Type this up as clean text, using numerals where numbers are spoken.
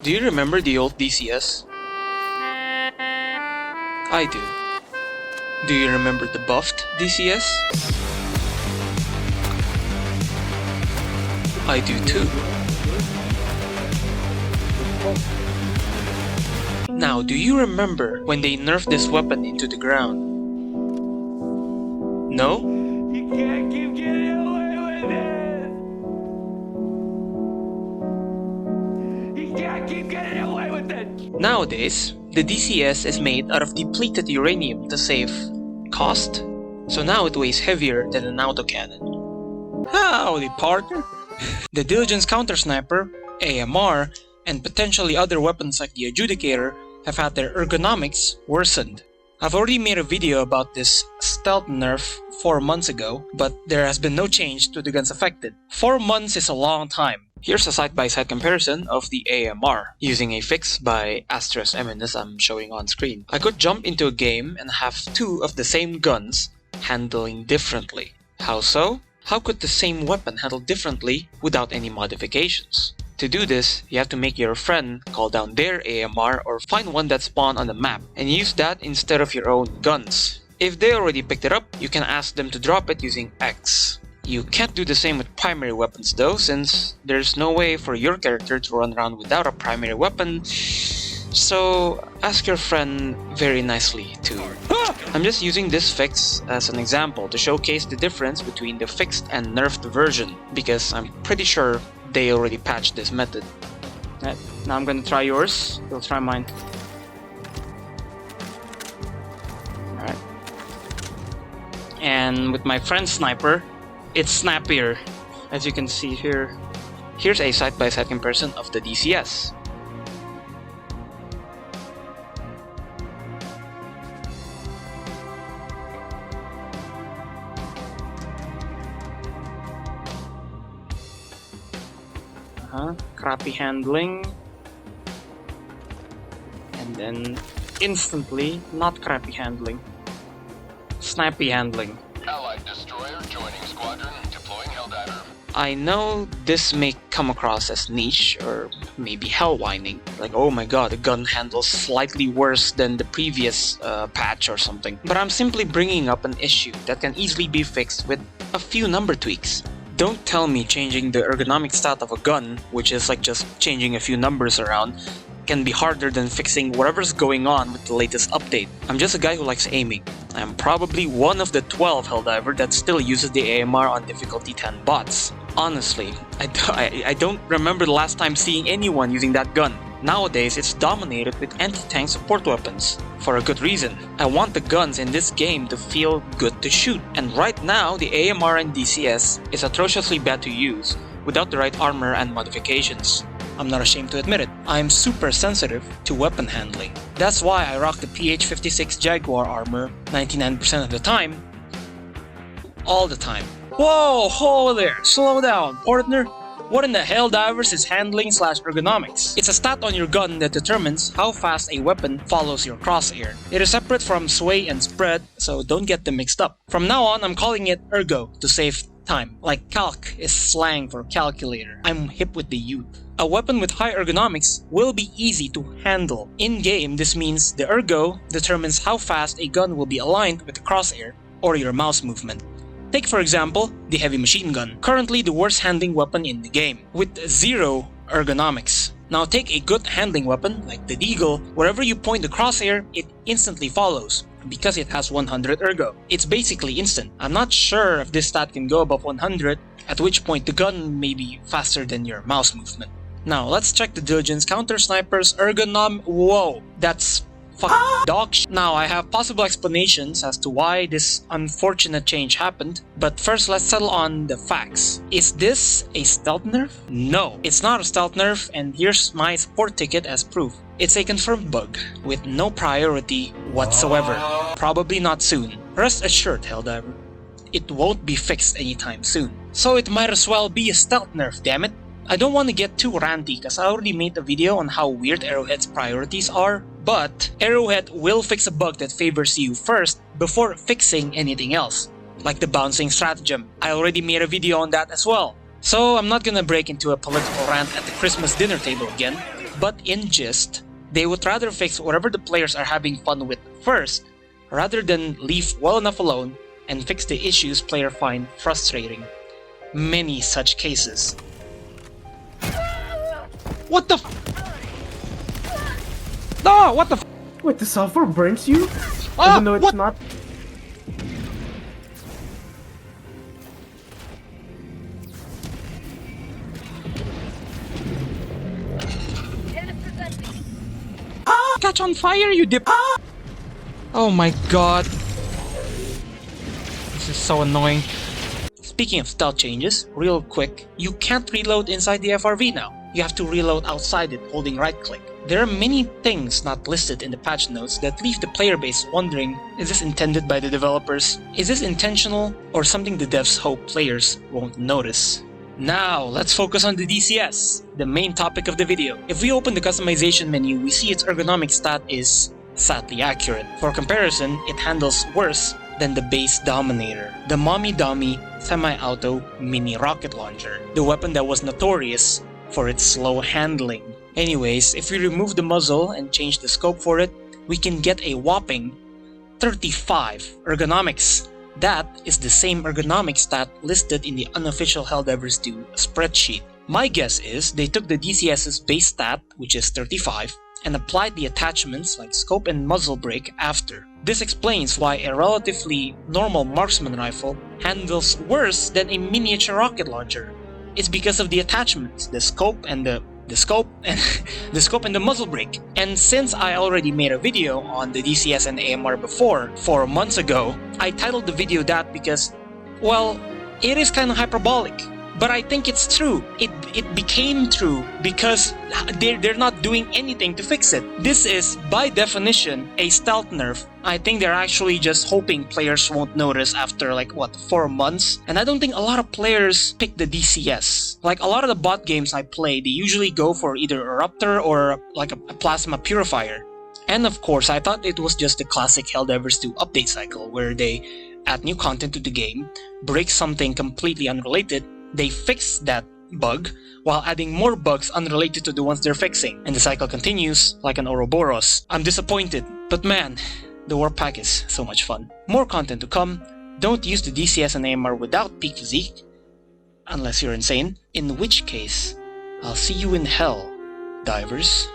Do you remember the old DCS? I do. Do you remember the buffed DCS? I do too. Now, do you remember when they nerfed this weapon into the ground? No? You can't keep getting away with it! You can't keep getting away with it! Nowadays, the DCS is made out of depleted uranium to save cost, so now it weighs heavier than an autocannon. Howdy, partner! The Diligence Counter Sniper, AMR, and potentially other weapons like the Adjudicator have had their ergonomics worsened. I've already made a video about this stealth nerf 4 months ago, but there has been no change to the guns affected. 4 months is a long time. Here's a side-by-side comparison of the AMR, using a fix by *M as I'm showing on screen. I could jump into a game and have two of the same guns handling differently. How so? How could the same weapon handle differently without any modifications? To do this, you have to make your friend call down their AMR or find one that spawned on the map and use that instead of your own guns. If they already picked it up, you can ask them to drop it using X. You can't do the same with primary weapons though, since there's no way for your character to run around without a primary weapon, so ask your friend very nicely to... I'm just using this fix as an example to showcase the difference between the fixed and nerfed version, because I'm pretty sure they already patched this method. Right, now I'm gonna try yours, you'll try mine. Alright. And with my friend's sniper, it's snappier, as you can see here. Here's a side-by-side comparison of the DCS. Crappy handling, and then instantly not crappy handling, snappy handling. Allied destroyer joining squadron, deploying Helldiver. I know this may come across as niche or maybe hell-whining, like oh my god, the gun handles slightly worse than the previous patch or something, but I'm simply bringing up an issue that can easily be fixed with a few number tweaks. Don't tell me changing the ergonomic stat of a gun, which is like just changing a few numbers around, can be harder than fixing whatever's going on with the latest update. I'm just a guy who likes aiming. I'm probably one of the 12 Helldiver that still uses the AMR on difficulty 10 bots. Honestly, I don't remember the last time seeing anyone using that gun. Nowadays, it's dominated with anti-tank support weapons. For a good reason. I want the guns in this game to feel good to shoot. And right now, the AMR and DCS is atrociously bad to use without the right armor and modifications. I'm not ashamed to admit it. I'm super sensitive to weapon handling. That's why I rock the PH-56 Jaguar armor 99% of the time. All the time. Whoa, hold there, slow down, partner. What in the Helldivers is handling / ergonomics? It's a stat on your gun that determines how fast a weapon follows your crosshair. It is separate from sway and spread, so don't get them mixed up. From now on, I'm calling it ergo to save time. Like calc is slang for calculator. I'm hip with the youth. A weapon with high ergonomics will be easy to handle. In-game, this means the ergo determines how fast a gun will be aligned with the crosshair or your mouse movement. Take for example, the heavy machine gun, currently the worst handling weapon in the game, with 0 ergonomics. Now take a good handling weapon, like the Deagle, wherever you point the crosshair, it instantly follows, because it has 100 ergo. It's basically instant. I'm not sure if this stat can go above 100, at which point the gun may be faster than your mouse movement. Now let's check the Diligence Counter Sniper's Whoa, that's dog sh. Now I have possible explanations as to why this unfortunate change happened, but first let's settle on the facts. Is this a stealth nerf? No, it's not a stealth nerf, and here's my support ticket as proof. It's a confirmed bug, with no priority whatsoever. Probably not soon. Rest assured, Helldiver, it won't be fixed anytime soon. So it might as well be a stealth nerf, damn it. I don't want to get too ranty cause I already made a video on how weird Arrowhead's priorities are, but Arrowhead will fix a bug that favors you first before fixing anything else, like the bouncing stratagem. I already made a video on that as well. So I'm not gonna break into a political rant at the Christmas dinner table again, But in gist, they would rather fix whatever the players are having fun with first, rather than leave well enough alone and fix the issues players find frustrating. Many such cases. What the f- No, what the f- Wait, the software burns you? Ah, Even though it's what? not. Catch on fire, you dip. Oh my god. This is so annoying. Speaking of stealth changes, real quick, you can't reload inside the FRV now. You have to reload outside it holding right click. There are many things not listed in the patch notes that leave the player base wondering, is this intended by the developers? Is this intentional or something the devs hope players won't notice? Now, let's focus on the DCS, the main topic of the video. If we open the customization menu, we see its ergonomic stat is sadly accurate. For comparison, it handles worse than the base Dominator, the mommy-dummy semi-auto mini rocket launcher, the weapon that was notorious for its slow handling. Anyways, if we remove the muzzle and change the scope for it, we can get a whopping 35 ergonomics. That is the same ergonomic stat listed in the unofficial Helldivers 2 spreadsheet. My guess is they took the DCS's base stat, which is 35, and applied the attachments like scope and muzzle brake after. This explains why a relatively normal marksman rifle handles worse than a miniature rocket launcher. It's because of the attachments, the scope and the muzzle brake. And since I already made a video on the DCS and AMR before, 4 months ago, I titled the video that because, well, it is kind of hyperbolic. But I think it's true. It became true because they're not doing anything to fix it. This is, by definition, a stealth nerf. I think they're actually just hoping players won't notice after 4 months. And I don't think a lot of players pick the DCS. Like a lot of the bot games I play, they usually go for either a Raptor or like a plasma purifier. And of course, I thought it was just the classic Helldivers 2 update cycle where they add new content to the game, break something completely unrelated, they fix that bug while adding more bugs unrelated to the ones they're fixing, and the cycle continues like an Ouroboros. I'm disappointed, but man, the Warp Pack is so much fun. More content to come. Don't use the DCS and AMR without peak physique, unless you're insane, in which case, I'll see you in hell, divers.